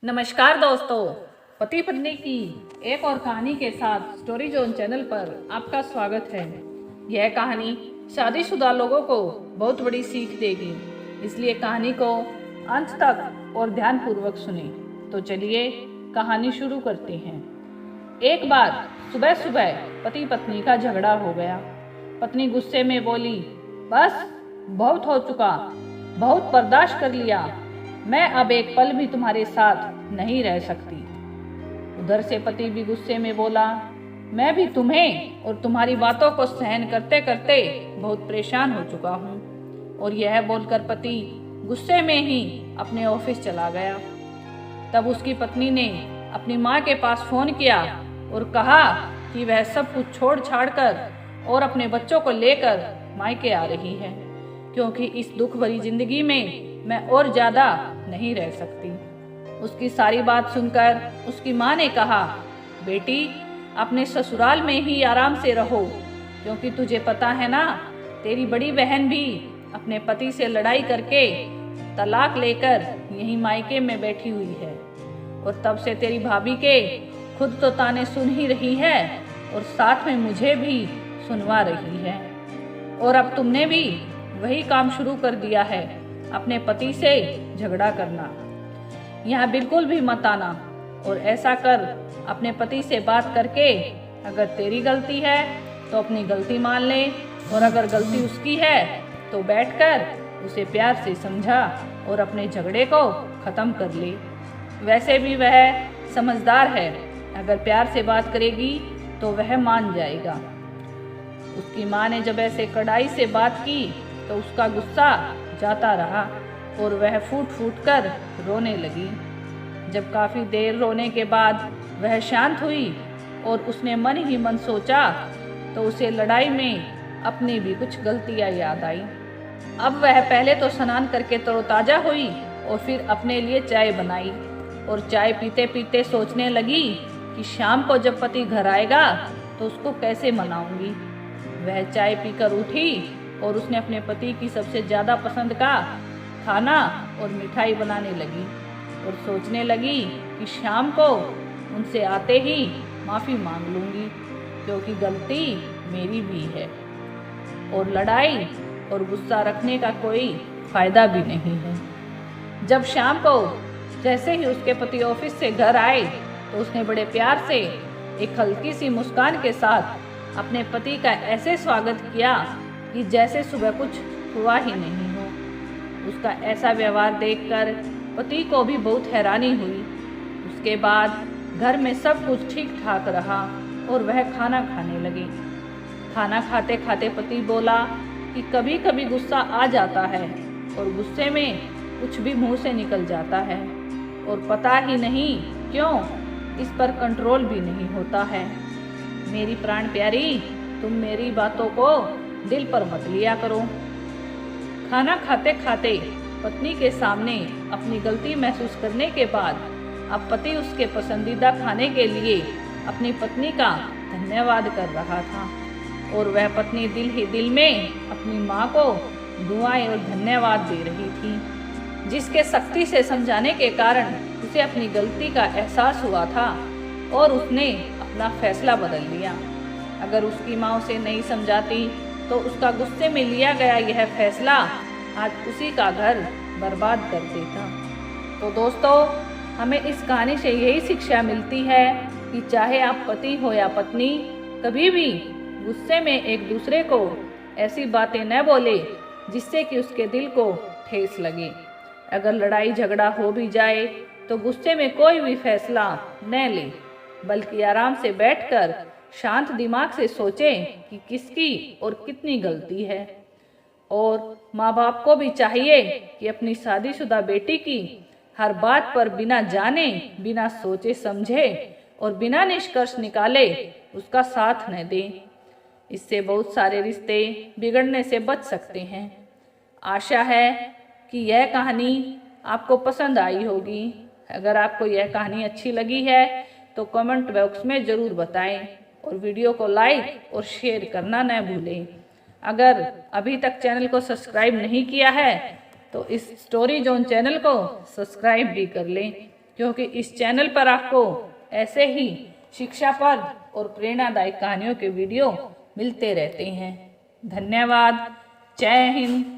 नमस्कार दोस्तों, पति पत्नी की एक और कहानी के साथ स्टोरी जोन चैनल पर आपका स्वागत है। यह कहानी शादीशुदा लोगों को बहुत बड़ी सीख देगी, इसलिए कहानी को अंत तक और ध्यानपूर्वक सुने। तो चलिए कहानी शुरू करते हैं। एक बार सुबह सुबह पति पत्नी का झगड़ा हो गया। पत्नी गुस्से में बोली, बस बहुत हो चुका, बहुत बर्दाश्त कर लिया, मैं अब एक पल भी तुम्हारे साथ नहीं रह सकती। उधर से पति भी गुस्से में बोला, मैं भी तुम्हें और तुम्हारी बातों को सहन करते करते बहुत परेशान हो चुका हूँ। और यह बोलकर पति गुस्से में ही अपने ऑफिस चला गया। तब उसकी पत्नी ने अपनी माँ के पास फोन किया और कहा कि वह सब कुछ छोड़ छाड़ कर और अपने बच्चों को लेकर मायके आ रही है, क्योंकि इस दुख भरी जिंदगी में मैं और ज्यादा नहीं रह सकती। उसकी सारी बात सुनकर उसकी माँ ने कहा, बेटी अपने ससुराल में ही आराम से रहो, क्योंकि तुझे पता है ना, तेरी बड़ी बहन भी अपने पति से लड़ाई करके तलाक लेकर यहीं मायके में बैठी हुई है, और तब से तेरी भाभी के खुद तो ताने सुन ही रही है और साथ में मुझे भी सुनवा रही है। और अब तुमने भी वही काम शुरू कर दिया है, अपने पति से झगड़ा करना। यहाँ बिल्कुल भी मत आना, और ऐसा कर अपने पति से बात करके अगर तेरी गलती है तो अपनी गलती मान ले, और अगर गलती उसकी है तो बैठकर उसे प्यार से समझा और अपने झगड़े को खत्म कर ले। वैसे भी वह समझदार है, अगर प्यार से बात करेगी तो वह मान जाएगा। उसकी माँ ने जब ऐसे कड़ाई से बात की तो उसका गुस्सा जाता रहा और वह फूट फूट कर रोने लगी। जब काफ़ी देर रोने के बाद वह शांत हुई और उसने मन ही मन सोचा, तो उसे लड़ाई में अपनी भी कुछ गलतियाँ याद आई। अब वह पहले तो स्नान करके तरोताज़ा हुई और फिर अपने लिए चाय बनाई, और चाय पीते पीते सोचने लगी कि शाम को जब पति घर आएगा तो उसको कैसे मनाऊंगी। वह चाय पीकर उठी और उसने अपने पति की सबसे ज़्यादा पसंद का खाना और मिठाई बनाने लगी, और सोचने लगी कि शाम को उनसे आते ही माफ़ी मांग लूँगी, क्योंकि गलती मेरी भी है और लड़ाई और गुस्सा रखने का कोई फ़ायदा भी नहीं है। जब शाम को जैसे ही उसके पति ऑफिस से घर आए तो उसने बड़े प्यार से एक हल्की सी मुस्कान के साथ अपने पति का ऐसे स्वागत किया कि जैसे सुबह कुछ हुआ ही नहीं हो। उसका ऐसा व्यवहार देखकर पति को भी बहुत हैरानी हुई। उसके बाद घर में सब कुछ ठीक ठाक रहा और वह खाना खाने लगे। खाना खाते खाते पति बोला कि कभी कभी गुस्सा आ जाता है और गुस्से में कुछ भी मुंह से निकल जाता है, और पता ही नहीं क्यों इस पर कंट्रोल भी नहीं होता है। मेरी प्राण प्यारी, तुम मेरी बातों को दिल पर मत लिया करो। खाना खाते खाते पत्नी के सामने अपनी गलती महसूस करने के बाद अब पति उसके पसंदीदा खाने के लिए अपनी पत्नी का धन्यवाद कर रहा था, और वह पत्नी दिल ही दिल में अपनी माँ को दुआएं और धन्यवाद दे रही थी, जिसके सख्ती से समझाने के कारण उसे अपनी गलती का एहसास हुआ था और उसने अपना फैसला बदल लिया। अगर उसकी माँ उसे नहीं समझाती तो उसका गुस्से में लिया गया यह फैसला आज उसी का घर बर्बाद कर देता। तो दोस्तों, हमें इस कहानी से यही शिक्षा मिलती है कि चाहे आप पति हो या पत्नी, कभी भी गुस्से में एक दूसरे को ऐसी बातें न बोले जिससे कि उसके दिल को ठेस लगे। अगर लड़ाई झगड़ा हो भी जाए तो गुस्से में कोई भी फैसला न ले, बल्कि आराम से बैठकर शांत दिमाग से सोचें कि किसकी और कितनी गलती है। और माँ बाप को भी चाहिए कि अपनी शादीशुदा बेटी की हर बात पर बिना जाने, बिना सोचे समझे और बिना निष्कर्ष निकाले उसका साथ न दें। इससे बहुत सारे रिश्ते बिगड़ने से बच सकते हैं। आशा है कि यह कहानी आपको पसंद आई होगी। अगर आपको यह कहानी अच्छी लगी है तो कमेंट बॉक्स में ज़रूर बताएं, और वीडियो को लाइक और शेयर करना न भूलें। अगर अभी तक चैनल को सब्सक्राइब नहीं किया है तो इस स्टोरी जोन चैनल को सब्सक्राइब भी कर लें। क्योंकि इस चैनल पर आपको ऐसे ही शिक्षाप्रद और प्रेरणादायक कहानियों के वीडियो मिलते रहते हैं। धन्यवाद। जय हिंद।